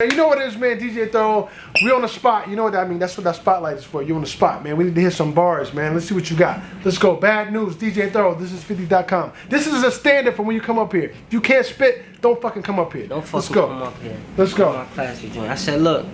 You know what it is, man, DJ Thoro. We on the spot. You know what that means. That's what that spotlight is for. You on the spot, man. We need to hear some bars, man. Let's see what you got. Let's go. Baddnews, DJ Thoro. This is 50.com. This is a standard for when you come up here. If you can't spit, don't fucking come up here. Don't fucking come up here. Let's go. My classy joint. I said, look.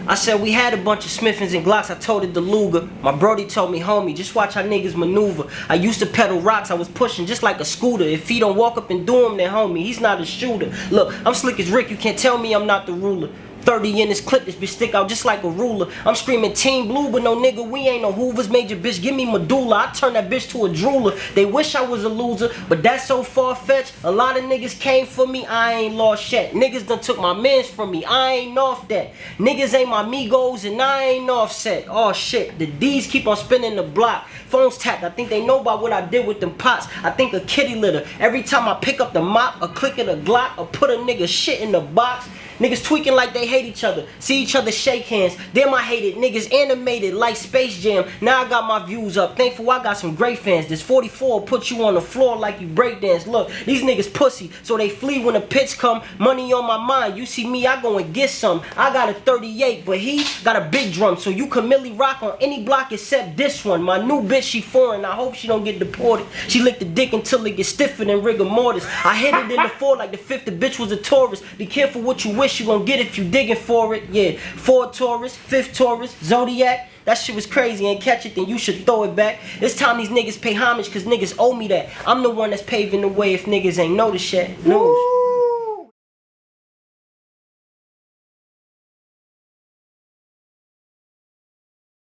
I said we had a bunch of Smiths and Glocks. I told it to Luger. My brody told me, homie, just watch how niggas maneuver. I used to pedal rocks. I was pushing just like a scooter. If he don't walk up and do him, then homie, he's not a shooter. Look, I'm slick as Rick. You can't tell me I'm not the ruler. 30 in this clip, this bitch stick out just like a ruler. I'm screaming Team Blue, but no nigga, we ain't no Hoovers. Major bitch, give me medulla. I turn that bitch to a drooler. They wish I was a loser, but that's so far-fetched. A lot of niggas came for me, I ain't lost yet. Niggas done took my mans from me, I ain't off that. Niggas ain't my Migos and I ain't offset. Oh shit, the D's keep on spinning the block. Phones tapped, I think they know about what I did with them pots. I think a kitty litter. Every time I pick up the mop, a click of the Glock, or put a nigga shit in the box. Niggas tweaking like they hate each other. See each other shake hands. Damn, I hate it. Niggas animated like Space Jam. Now I got my views up. Thankful I got some great fans. This 44 will put you on the floor like you breakdance. Look, these niggas pussy, so they flee when the pits come. Money on my mind. You see me, I go and get some. I got a 38, but he got a big drum. So you can Millie rock on any block except this one. My new bitch, she foreign. I hope she don't get deported. She licked the dick until it gets stiffer than rigor mortis. I hit it in the 4 like the 5th. The bitch was a tourist. Be careful what you wish you gon' get if you digging for it. Yeah, 4 Taurus, 5th Taurus, Zodiac. That shit was crazy. Ain't catch it, then you should throw it back. It's time these niggas pay homage, cause niggas owe me that. I'm the one that's paving the way if niggas ain't noticed yet.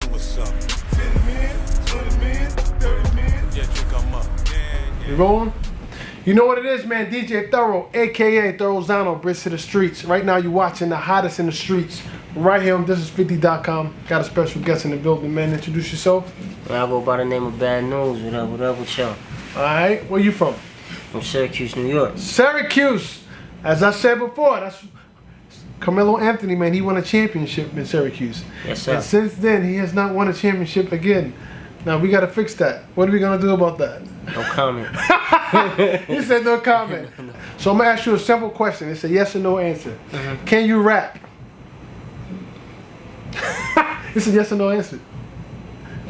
What's up? 10 men, 20 men, 30 men. Yeah, think I'm up. You rolling? You know what it is, man. DJ Thoro, aka Thorozano, Brits to the streets. Right now you're watching the hottest in the streets. Right here on This Is 50.com. Got a special guest in the building, man. Introduce yourself. I go by the name of Baddnews. What up with y'all? Alright, where you from? From Syracuse, New York. Syracuse. As I said before, that's Carmelo Anthony, man. He won a championship in Syracuse. Yes, sir. And since then, he has not won a championship again. Now, we got to fix that. What are we going to do about that? No comment. He said no comment. So I'm going to ask you a simple question. It's a yes or no answer. Can you rap? It's a yes or no answer.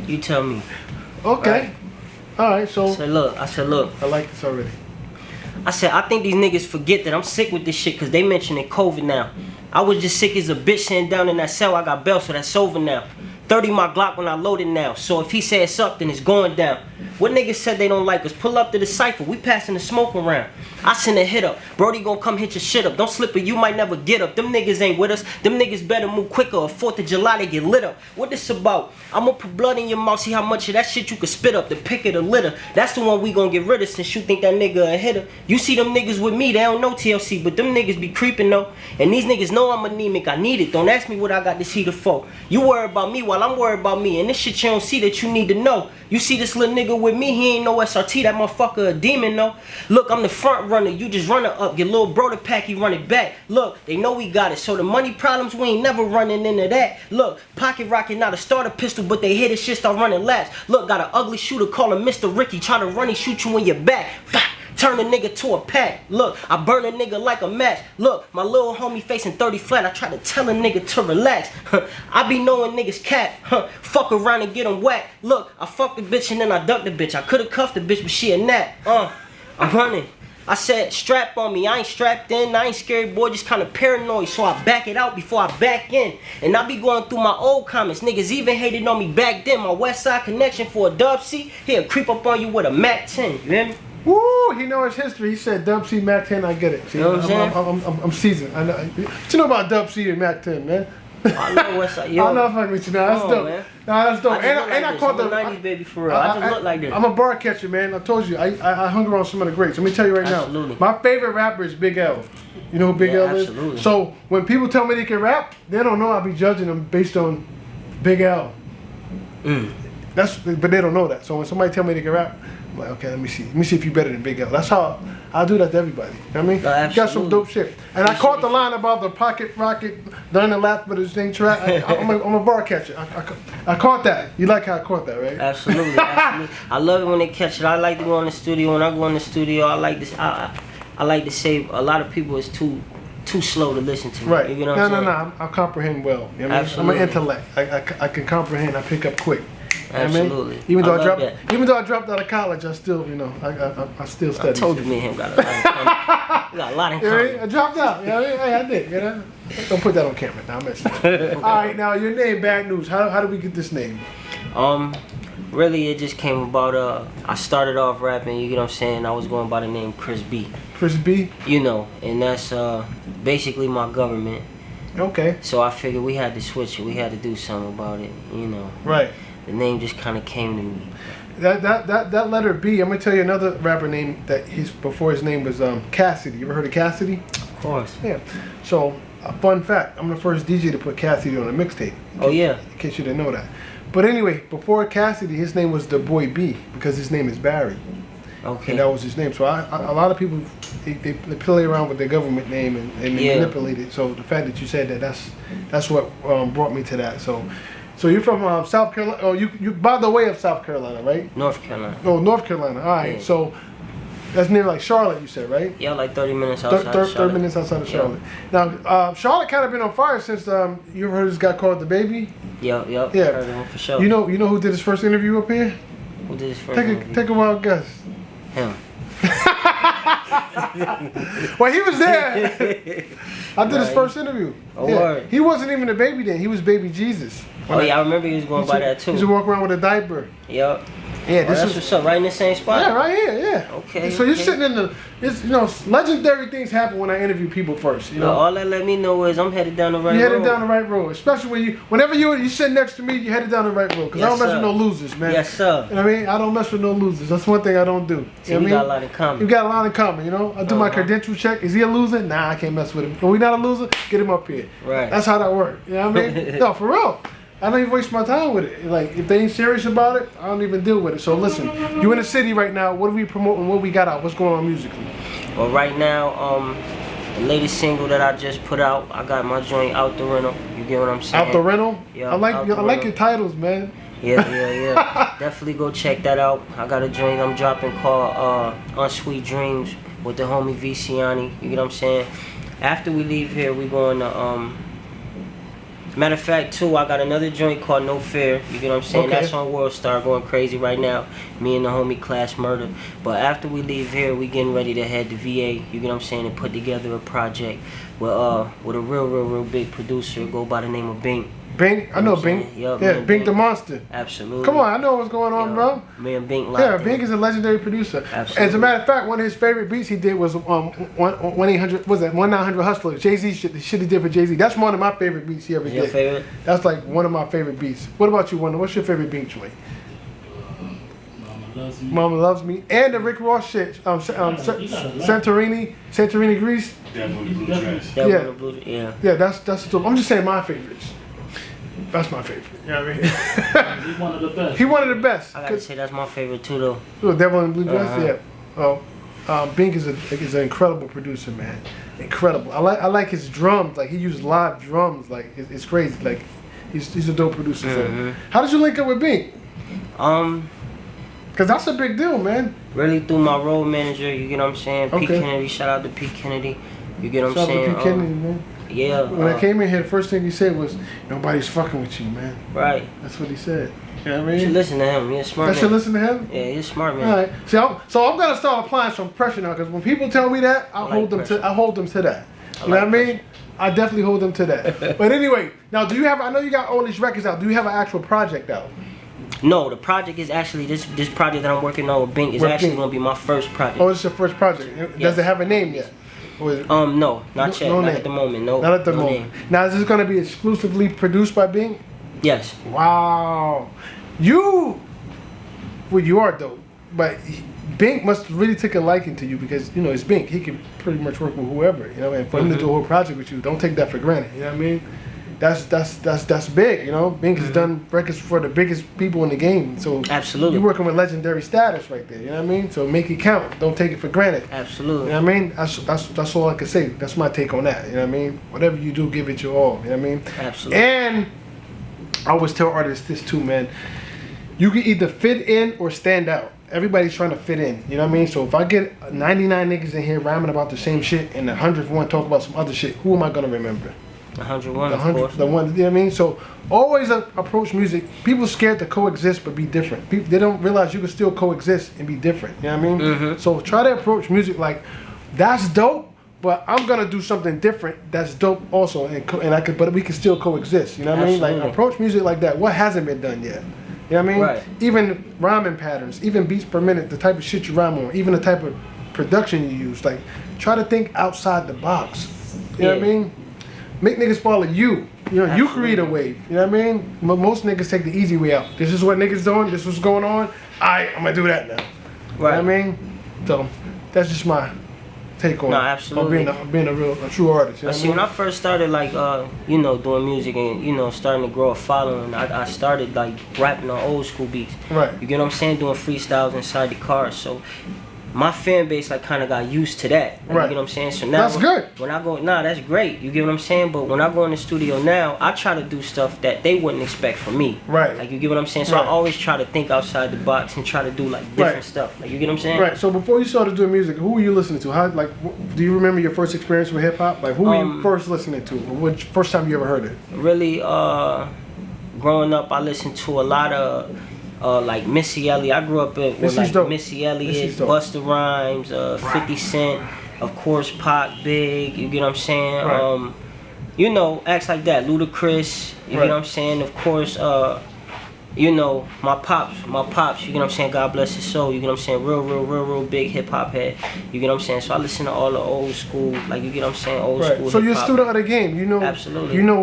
You tell me. Okay. All right, so. I said, look. I like this already. I said, I think these niggas forget that I'm sick with this shit because they mentioning COVID now. I was just sick as a bitch sitting down in that cell. I got bail, so that's over now. 30 my Glock when I load it now. So if he said it's up, then it's going down. What niggas said they don't like us? Pull up to the cypher. We passing the smoke around. I send a hit up. Brody gon' come hit your shit up. Don't slip it, you might never get up. Them niggas ain't with us. Them niggas better move quicker. Or 4th of July, they get lit up. What this about? I'ma put blood in your mouth. See how much of that shit you can spit up. The pick of the litter. That's the one we gon' get rid of since you think that nigga a hitter. You see them niggas with me, they don't know TLC. But them niggas be creeping though. And these niggas know I'm anemic. I need it. Don't ask me what I got this heater for. You worry about me while I'm worried about me. And this shit you don't see that you need to know. You see this little nigga with me, he ain't no SRT, that motherfucker a demon, no. Look, I'm the front runner, you just run it up. Your little bro the pack, he run it back. Look, they know we got it, so the money problems, we ain't never running into that. Look, pocket rocket, not a starter pistol, but they hit his shit, start running laps. Look, got an ugly shooter, call him Mr. Ricky, try to run, he shoot you in your back. Turn a nigga to a pack. Look, I burn a nigga like a match. Look, my little homie facing 30 flat. I try to tell a nigga to relax. I be knowing niggas cap. Fuck around and get him whacked. Look, I fuck the bitch and then I duck the bitch. I could've cuffed the bitch, but she a nap. I'm running. I said, strap on me. I ain't strapped in. I ain't scared, boy. Just kind of paranoid. So I back it out before I back in. And I be going through my old comments. Niggas even hated on me back then. My West Side connection for a dub C. He'll creep up on you with a Mac 10. You hear me? Woo! He know his history. He said Dub C, Mac 10. I get it. See, you know what I'm saying? I'm seasoned. I know. What you know about Dub C and Mac 10, man? I know what's up. Yo, I'm not fucking with you now. That's dope. Man. Nah, that's dope. I caught the 90s baby for real. I just look like this. I'm a bar catcher, man. I told you. I hung around some of the greats. Let me tell you right now. My favorite rapper is Big L. You know who Big L is? Absolutely. So when people tell me they can rap, they don't know I be judging them based on Big L. But they don't know that. So when somebody tell me they can rap, I'm like, okay, let me see. Let me see if you better than Big L. That's how I do that to everybody. You know what I mean? You got some dope shit. And I caught the line about the pocket rocket down the lap with his thing track. I'm a bar catcher. I caught that. You like how I caught that, right? Absolutely. Absolutely. I love it when they catch it. I like to go in the studio. When I go in the studio, I like this. I like to say a lot of people is too too slow to listen to. Right. You know what I'm saying? No. I comprehend well. You know what I mean? Absolutely. I'm an intellect. I can comprehend. I pick up quick. Absolutely. I mean? Even though I dropped out of college, I still, you know, I still study. I told you me and him got a lot in common. We got a lot in common. I dropped out. You know what I mean? Hey, I did. You know? Don't put that on camera. Now I'm messing. All right, now your name, Baddnews. How did we get this name? Really, it just came about. I started off rapping. You get what I'm saying? I was going by the name Chris B. Chris B. You know, and that's basically my government. Okay. So I figured we had to switch it. We had to do something about it. You know. Right. The name just kind of came to me. That letter B. I'm gonna tell you another rapper name that before his name was Cassidy. You ever heard of Cassidy? Of course. Yeah. So a fun fact: I'm the first DJ to put Cassidy on a mixtape. Oh yeah. In case you didn't know that. But anyway, before Cassidy, his name was the Boy B because his name is Barry. Okay. And that was his name. So a lot of people they play around with their government name and they manipulate it. So the fact that you said that's what brought me to that. So you're from South Carolina. Oh, you by the way of South Carolina, right? North Carolina. Oh, North Carolina. All right. Yeah. So that's near like Charlotte, you said, right? Yeah, like 30 minutes outside of Charlotte. 30 minutes outside of Charlotte. Now, Charlotte kind of been on fire since you ever heard this guy called The Baby? Yep. Yeah. Heard of him for sure. You know who did his first interview up here? Who did his first interview? Take a wild guess. Him. Well, he was there. I did his first interview. Oh, word. He wasn't even a baby then. He was Baby Jesus. Yeah, I remember he was going by that too. He used to walk around with a diaper. Yep. Yeah, that's what's up. Right in the same spot. Yeah, right here. Yeah. Okay. So you're sitting in legendary things happen when I interview people first. You know. All that let me know is I'm headed down the right road. You're headed down the right road, especially whenever you sit next to me, you're headed down the right road. Because I don't mess with no losers, man. Yes, sir. You know what I mean? I don't mess with no losers. That's one thing I don't do. See, we got a lot in common. You got a lot in common, you know? I do my credential check. Is he a loser? Nah, I can't mess with him. If we not a loser, get him up here. Right. That's how that works. You know what I mean? No, for real. I don't even waste my time with it. Like, if they ain't serious about it, I don't even deal with it. So listen, you in the city right now. What are we promoting? What we got out? What's going on musically? Well, right now, the latest single that I just put out, I got my joint Out the Rental. You get what I'm saying? Out the Rental? Yeah. I like your titles, man. Yeah. Definitely go check that out. I got a joint I'm dropping called Unsweet Dreams with the homie Viciani. You get what I'm saying? After we leave here, we going to matter of fact, too, I got another joint called No Fear. You get what I'm saying? Okay. That's on World Star, going crazy right now. Me and the homie Clash Murder. But after we leave here, we getting ready to head to VA. You get what I'm saying? And put together a project with a real big producer. Go by the name of Bink. Bink? I know Bink. Yep, yeah, Bink the Monster. Absolutely. Come on, I know what's going on, bro. Me and Bink. Yeah, Bink is a legendary producer. Absolutely. As a matter of fact, one of his favorite beats he did was 1-800. Was that 1-900 Hustler? Jay-Z shit. The shit he did for Jay-Z. That's one of my favorite beats he ever did. Your favorite? That's like one of my favorite beats. What about you, Wonder? What's your favorite Bink joint? Mama Loves Me. And the Rick Ross shit. Santorini, Greece. Devil in the Blue Dress. Yeah. Yeah, that's dope. I'm just saying my favorites. That's my favorite. You know what I mean? He's one of the best. He one of the best. I gotta say that's my favorite too, though. Oh, Devil in the Blue Dress. Yeah. Oh, Bink is an incredible producer, man. Incredible. I like his drums. Like he uses live drums. Like it's crazy. Like he's a dope producer. So, how did you link up with Bink? Cause that's a big deal, man. Really through my road manager. You get what I'm saying? Okay. P Kennedy. Shout out to P Kennedy. You get what I'm Shout saying? out to P Kennedy, man. Yeah. When I came in here, the first thing he said was, "Nobody's fucking with you, man." Right. That's what he said. You know what I You should mean? listen to him. He's a smart man. I should listen to him. Yeah, he's a smart man. All right. So I'm gonna start applying some pressure now, because when people tell me that, I hold them to that. You know what I mean? I definitely hold them to that. But anyway, now do you have? I know you got all these records out. Do you have an actual project out? No, the project is actually this project that I'm working on with Bink is actually gonna be my first project. Oh, it's your first project. Does it have a name yet? No, not yet. Not at the moment. No. Not at the no moment. name. Now is this gonna be exclusively produced by Bink? Yes. Wow. Well, you are dope, but Bink must really take a liking to you, because you know it's Bink. He can pretty much work with whoever, you know. And for him to do a whole project with you, don't take that for granted. You know what I mean? That's big. You know, Bink has done records for the biggest people in the game. So absolutely, you're working with legendary status right there. You know what I mean? So make it count. Don't take it for granted. Absolutely. You know what I mean? That's all I can say. That's my take on that. You know what I mean? Whatever you do, give it your all. You know what I mean? Absolutely. And I always tell artists this too, man. You can either fit in or stand out. everybody's trying to fit in. You know what I mean? So if I get 99 niggas in here rhyming about the same shit and the 100th one talk about some other shit, who am I gonna remember? 101, of course. The one, you know what I mean? So always approach music. People scared to coexist but be different. They don't realize you can still coexist and be different. You know what I mean? Mm-hmm. So try to approach music like, that's dope, but I'm gonna do something different. That's dope also, but we can still coexist. You know what I mean? Like approach music like that. What hasn't been done yet? You know what I mean? Right. Even rhyming patterns, even beats per minute, the type of shit you rhyme on, even the type of production you use. Like, try to think outside the box. You know what I mean? Make niggas follow you. You know, you create a wave. You know what I mean? Most niggas take the easy way out. This is what niggas doing. This is what's going on. I'm gonna do that now. Right. You know what I mean? So that's just my take on absolutely. being a true artist. You know see, when I first started like you know, doing music and you know, starting to grow a following, I started like rapping on old school beats. Right. You get what I'm saying? Doing freestyles inside the car. So my fan base like kind of got used to that. Like, right. You get what I'm saying? So now that's good. When I go, that's great. You get what I'm saying? But when I go in the studio now, I try to do stuff that they wouldn't expect from me. Right. Like, you get what I'm saying? So I always try to think outside the box and try to do like different stuff. Like, you get what I'm saying? Right. So before you started doing music, who were you listening to? How, like, do you remember your first experience with hip hop? Like, who were you first listening to? Which first time you ever heard it? Really, growing up, I listened to a lot of like Missy Elliott. I grew up with like dope. Missy Elliott, Busta Rhymes, 50 Cent, of course Pac, Big. You get what I'm saying? Right. You know, acts like that. Ludacris. You get what I'm saying? Of course, you know, my pops. You get what I'm saying? God bless his soul. You get what I'm saying? Real big hip hop head. You get what I'm saying? So I listen to all the old school, like, you get what I'm saying? Old school. So you're a hip-hop. student of the game. You know. Absolutely. You know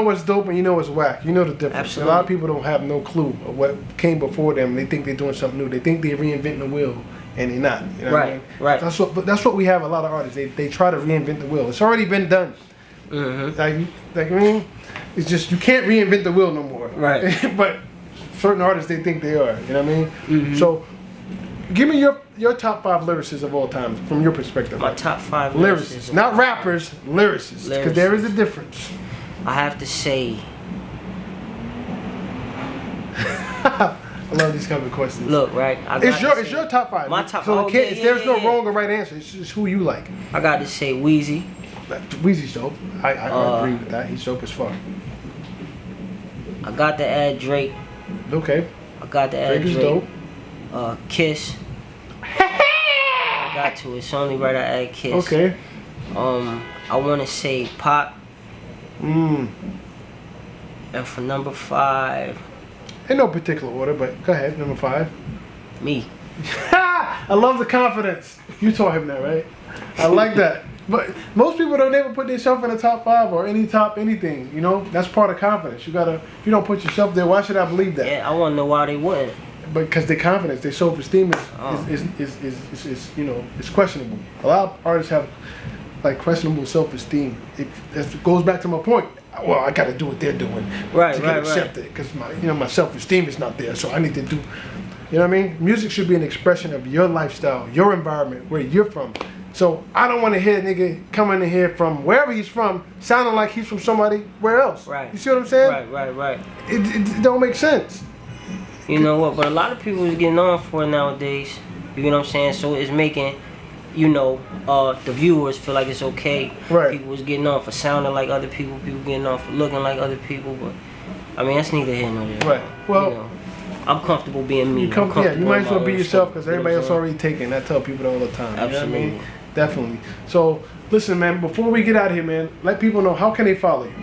what's dope and you know what's whack. You know the difference. Absolutely. A lot of people don't have no clue of what came before them. They think they're doing something new. They think they're reinventing the wheel, and they're not. You know what I mean? Right. That's what we have. A lot of artists. They try to reinvent the wheel. It's already been done. Mm-hmm. Like I mean, it's just you can't reinvent the wheel no more. Right. But certain artists, they think they are. You know what I mean? Mm-hmm. So, give me your top 5 lyricists of all time from your perspective. My top 5 lyricists, not rappers, lyricists, because there is a difference. I have to say. I love these kind of questions. Look, right. It's your top 5. My top 5. So there's no wrong or right answer. It's just who you like. I got to say Weezy. Weezy's dope. I agree with that. He's dope as fuck. I got to add Drake. Okay. I got to add Drake. Drake. Is dope. Kiss. I got to. It's only right I add Kiss. Okay. I want to say Pop. And for number 5. In no particular order, but go ahead. Number 5. Me. I love the confidence. You taught him that, right? I like that. But most people don't ever put themselves in the top 5 or anything. You know, that's part of confidence. You gotta. If you don't put yourself there, why should I believe that? Yeah, I want to know why they wouldn't. Because their confidence, their self-esteem is you know, it's questionable. A lot of artists have like questionable self-esteem. It goes back to my point. Well, I got to do what they're doing to get accepted because my self-esteem is not there. So I need to do. You know what I mean? Music should be an expression of your lifestyle, your environment, where you're from. So I don't want to hear a nigga coming in here from wherever he's from, sounding like he's from somebody where else. Right. You see what I'm saying? Right. It don't make sense. You know what? But a lot of people is getting on for it nowadays. You know what I'm saying? So it's making, you know, the viewers feel like it's okay. Right. People was getting on for sounding like other people. People getting on for looking like other people. But I mean, that's neither here nor there. Right. Well. You know, I'm comfortable being me. You might as well be yourself because everybody else already taken. I tell people that all the time. Absolutely. You know what I mean? Definitely. So, listen, man, before we get out of here, man, let people know, how can they follow you?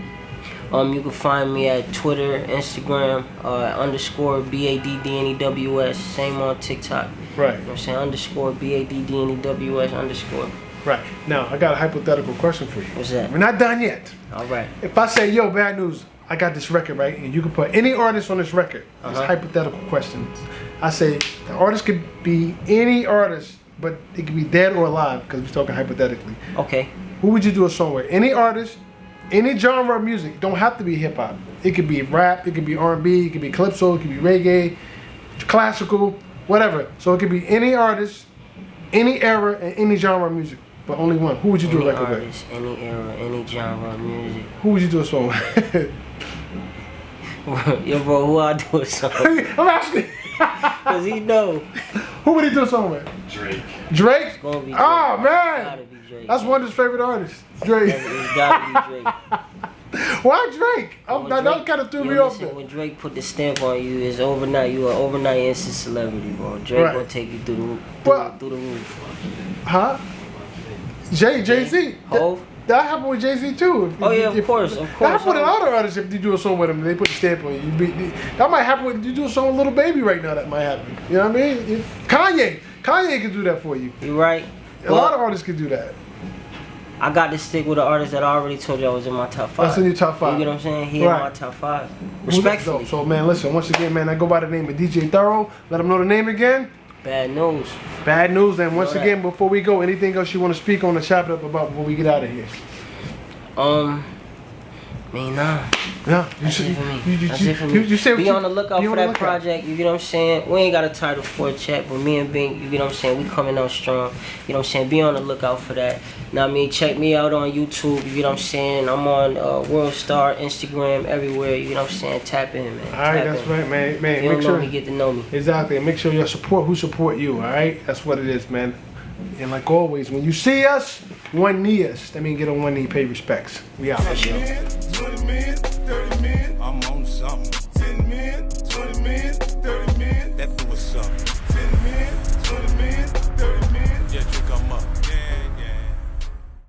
You can find me at Twitter, Instagram, _ BADDNEWS, same on TikTok. Right. You know what I'm saying? _ BADDNEWS _ Right. Now, I got a hypothetical question for you. What's that? We're not done yet. All right. If I say, yo, Bad News, I got this record, right? And you can put any artist on this record. It's hypothetical questions. I say, the artist could be any artist, but it could be dead or alive, because we're talking hypothetically. Okay. Who would you do a song with? Any artist, any genre of music. Don't have to be hip hop. It could be rap, it could be R&B, it could be calypso, it could be reggae, classical, whatever. So it could be any artist, any era, and any genre of music, but only one. Who would you do a record with? Any era, any genre of music. Who would you do a song with? Yo, bro, who I do a song? I'm asking. Cause he know. Who would he do a song with? Drake. Drake? It's gonna be Drake. Oh, man. Gotta be Drake. That's one of his favorite artists. Drake. It's gotta be Drake. Why Drake? When That Drake- kind of threw yo, me off listen, there. when Drake put the stamp on you, it's overnight. You are overnight instant celebrity, bro. Drake Right. gonna take you through the Well- through the roof. Huh? Jay-Z. Hov? That happened with Jay-Z too. Oh yeah, of course. That happened with a lot of artists. If you do a song with them, they put the stamp on you. That might happen when you do a song with Little Baby right now. That might happen. You know what I mean? Kanye can do that for you. You right. A lot of artists can do that. I got to stick with an artist that I already told you I was in my top 5. That's in your top 5. You get what I'm saying? He Right. in my top 5. Respectfully. So man, listen. Once again, man, I go by the name of DJ Thoro. Let them know the name again. Bad news. Bad news. And once Know that. again, before we go, anything else you want to speak on or chop it up about before we get out of here? Nah. Yeah, That's it for me. That's it for me. you said be what on the lookout be for on the that lookout. project, you get what I'm saying? We ain't got a title for a chat, but me and Bink, you get what I'm saying? We coming out strong. You know what I'm saying? Be on the lookout for that. Now I mean, check me out on YouTube, you get what I'm saying? I'm on World Star, Instagram, everywhere, you get what I'm saying? Tap in, man. Alright, Tap that's in. right, man. If Man, you don't make know sure me, get to know me. exactly. And make sure you support who support you. All right, that's what it is, man. And like always, when you see us, one knee us. That means get on one knee, pay respects. We out. For sure. Put